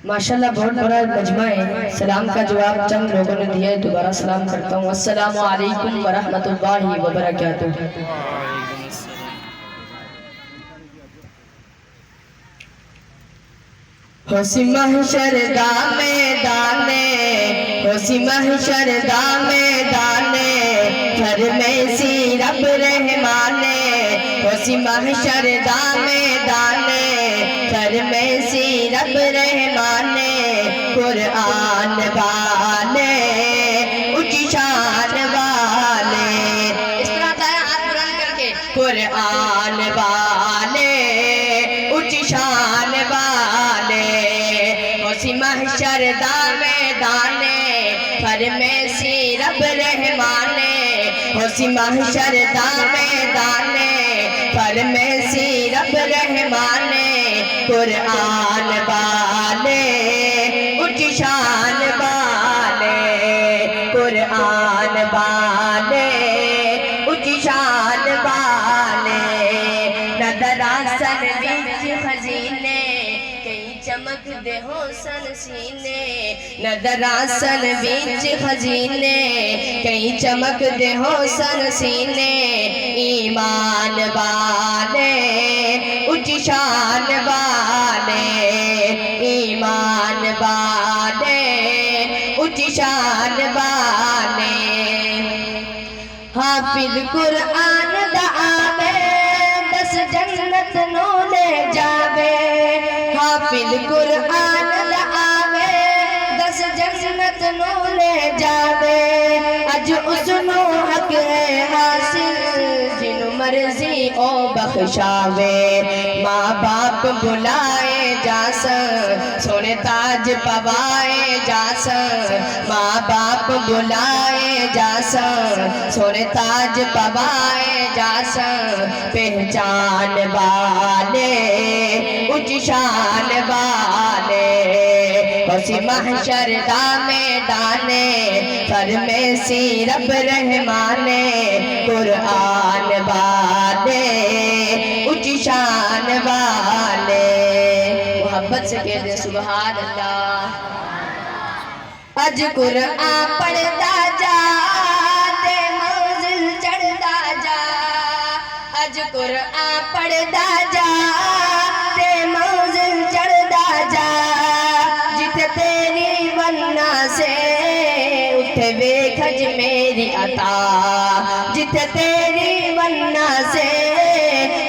ماشاءاللہ بہت بڑا مجمع ہے. سلام کا جواب چند لوگوں نے دیا ہے, دوبارہ سلام کرتا ہوں. السلام علیکم ورحمۃ اللہ وبرکاتہ. ہوسی محشر دا میدانے, ہوسی محشر دا میدانے, گھر میں سی رب رحمانے. ہوسی محشر دا میدانے, گھر میں سی رب رحمانے. قرآن والے, اونچی شان والے, اس طرح آتا ہے ہاتھ بلند کر کے. قرآن والے, اونچی شان والے. ہوسی محشر دا میدانے, گھر میں سی رب رحمانے. ہوسی محشر دا میدانے, گھر میں سی رب رحمانے. قرآن والے, اونچی شان والے. قرآن والے, اونچی شان والے. نظر آسن وچ خزینے, کئی چمک دے حسن سینے. نظر آسن وچ خزینے, کئی چمک دے حسن سینے. ایمان والے, اونچی شان والے. ایمان والے, اونچی شان والے. حافظ قرآن دا آوے, دس جنت نو لے جاوے. حافظ قرآن دا آوے, دس جنت نو لے جاوے. اج اس نو حق ہے حاصل, جنو مرضی او بخشاوے. ماں باپ بلائے جاسن, سونے تاج پوائے جاسن. ماں باپ بلائے جاسن, سونے تاج پوائے جاسن. پہچان والے, اونچی شان والے. ہوسی محشر دا میدانے, گھر میں سی رب رحمانے. قرآن والے, اونچی شان والے. محبت سے کہہ دیں سبحان اللہ. اج قرآن پڑھتا جا, تے منزل چڑھتا جا. اج قرآن پڑھتا جا, تے منزل چڑھتا جا. جتھے تیری ونہ سے, اتھے ویکھ اج میری عطا. جتھے تیری ونہ سے,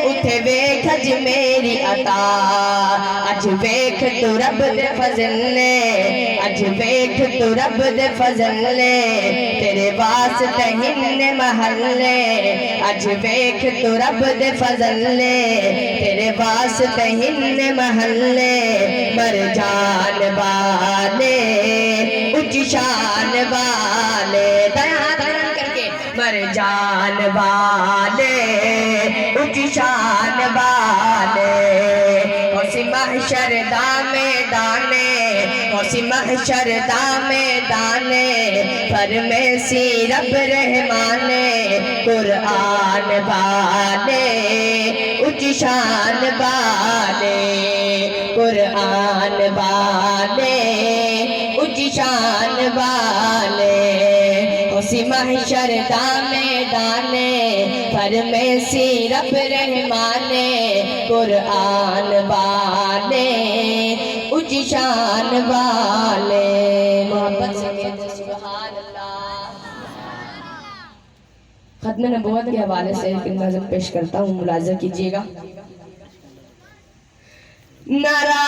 اتھے ویکھ اج میری عطا. اج ویکھ تو رب دے فضل نے, اج ویکھ تو رب دے فضل نے. تیرے واسطے ہن محلے, اج ویکھ تو رب دے فضل نے. تیرے واسطے ہن محلے. مرجان والے, اونچی شان والے. ہاتھ بلند کر کے. مرجان والے, اونچی شان والے. ہوسی محشر دا میدانے, ہوسی محشر دا میدانے. گھر میں سی رب رحمانے. قرآن والے, اونچی شان والے. قرآن والے, اونچی شان والے. ہوسی محشر دا میدانے, گھر میں سی رب رحمانے. قرآن والے, اونچی شان والے. محبت سے کہتے ہیں سبحان اللہ. ختم نبوت کے حوالے سے ایک نظم پیش کرتا ہوں, ملاحظہ کیجئے گا. نارا